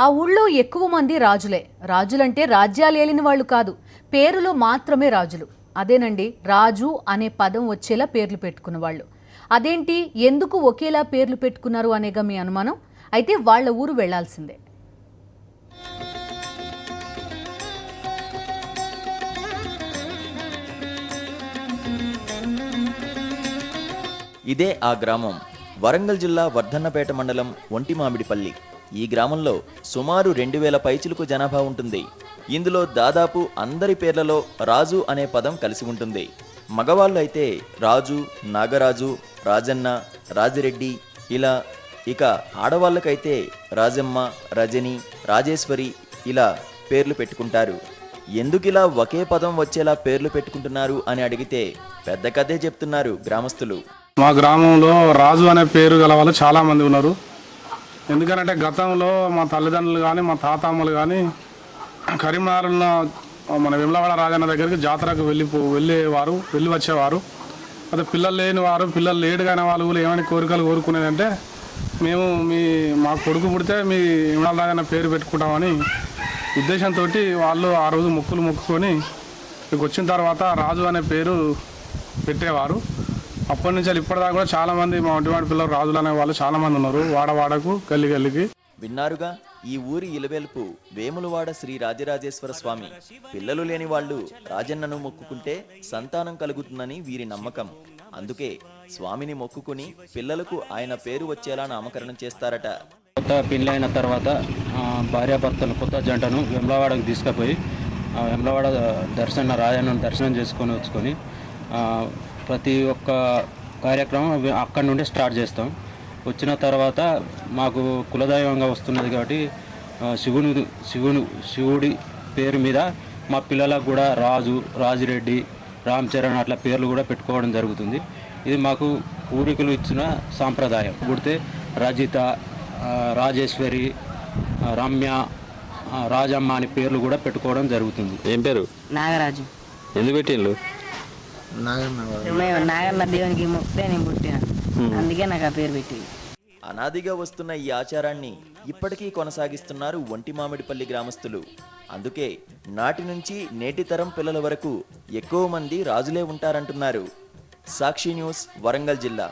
ఆ ఊళ్ళో ఎక్కువ మంది రాజులే. రాజులంటే రాజ్యాలు ఏలిన వాళ్ళు కాదు, పేరులో మాత్రమే రాజులు. అదేనండి, రాజు అనే పదం వచ్చేలా పేర్లు పెట్టుకున్న వాళ్ళు. అదేంటి, ఎందుకు ఒకేలా పేర్లు పెట్టుకున్నారు అనేగా మీ అనుమానం? అయితే వాళ్ళ ఊరు వెళ్లాల్సిందే. ఇదే ఆ గ్రామం. వరంగల్ జిల్లా వర్ధన్నపేట మండలం ఒంటిమామిడిపల్లి. ఈ గ్రామంలో సుమారు 2000 పైచిలకు జనాభా ఉంటుంది. ఇందులో దాదాపు అందరి పేర్లలో రాజు అనే పదం కలిసి ఉంటుంది. మగవాళ్ళు అయితే రాజు, నాగరాజు, రాజన్న, రాజిరెడ్డి ఇలా. ఇక ఆడవాళ్ళకైతే రాజమ్మ, రజని, రాజేశ్వరి ఇలా పేర్లు పెట్టుకుంటారు. ఎందుకిలా ఒకే పదం వచ్చేలా పేర్లు పెట్టుకుంటున్నారు అని అడిగితే పెద్ద కథే చెప్తున్నారు గ్రామస్తులు. మా గ్రామంలో రాజు అనే పేరు గల వాళ్ళు చాలామంది ఉన్నారు. ఎందుకంటే గతంలో మా తల్లిదండ్రులు కానీ మా తాతమ్మలు కానీ కరీంనగర్లో మన వేములవాడ రాజన్న దగ్గరికి జాతరకు వెళ్ళి వచ్చేవారు. అదే పిల్లలు లేని వారు, పిల్లలు లేటుగానే వాళ్ళు కూడా ఏమైనా కోరికలు కోరుకునేదంటే మేము మా కొడుకు పుడితే మీ వేములవాడ రాజన్న పేరు పెట్టుకుంటామని ఉద్దేశంతో వాళ్ళు ఆ రోజు మొక్కుకొని ఇక్కడికి వచ్చిన తర్వాత రాజు అనే పేరు పెట్టేవారు. అప్పటి నుంచి ఇప్పటిదాకా కూడా చాలామంది మా ఒంటివాడి పిల్లలు రాజులు అనే వాళ్ళు చాలామంది ఉన్నారు, వాడవాడకు గల్లికి. విన్నారుగా, ఈ ఊరి ఇలవేల్పు వేములవాడ శ్రీ రాజరాజేశ్వర స్వామి. పిల్లలు లేని వాళ్ళు రాజన్నను మొక్కుకుంటే సంతానం కలుగుతుందని వీరి నమ్మకం. అందుకే స్వామిని మొక్కుకుని పిల్లలకు ఆయన పేరు వచ్చేలా నామకరణం చేస్తారట. కొత్త పెళ్ళైన తర్వాత భార్యాభర్తలు కొత్త జంటను వేములవాడకు తీసుకుపోయి వేములవాడ రాజన్నను దర్శనం వచ్చుకొని ప్రతి ఒక్క కార్యక్రమం అక్కడి నుండి స్టార్ట్ చేస్తాం. వచ్చిన తర్వాత మాకు కులదైవంగా వస్తున్నది కాబట్టి శివుడి పేరు మీద మా పిల్లలకు కూడా రాజు, రాజిరెడ్డి, రామ్ చరణ్ అట్లా పేర్లు కూడా పెట్టుకోవడం జరుగుతుంది. ఇది మాకు పూర్వీకులు ఇచ్చిన సాంప్రదాయం. పుడితే రజిత, రాజేశ్వరి, రమ్య, రాజమ్మ అని పేర్లు కూడా పెట్టుకోవడం జరుగుతుంది. ఏం పేరు? నాగరాజు. ఎందుకు పెట్టిండ్రు? నాగన్న దేవునికి మొక్కితే నేను పుట్టిన, అందుకే నాకు ఆ పేరు పెట్టింది. అనాదిగా వస్తున్న ఈ ఆచారాన్ని ఇప్పటికీ కొనసాగిస్తున్నారు ఒంటిమామిడిపల్లి గ్రామస్తులు. అందుకే నాటి నుంచి నేటి తరం పిల్లల వరకు ఎక్కువ మంది రాజులే ఉంటారంటున్నారు. సాక్షి న్యూస్, వరంగల్ జిల్లా.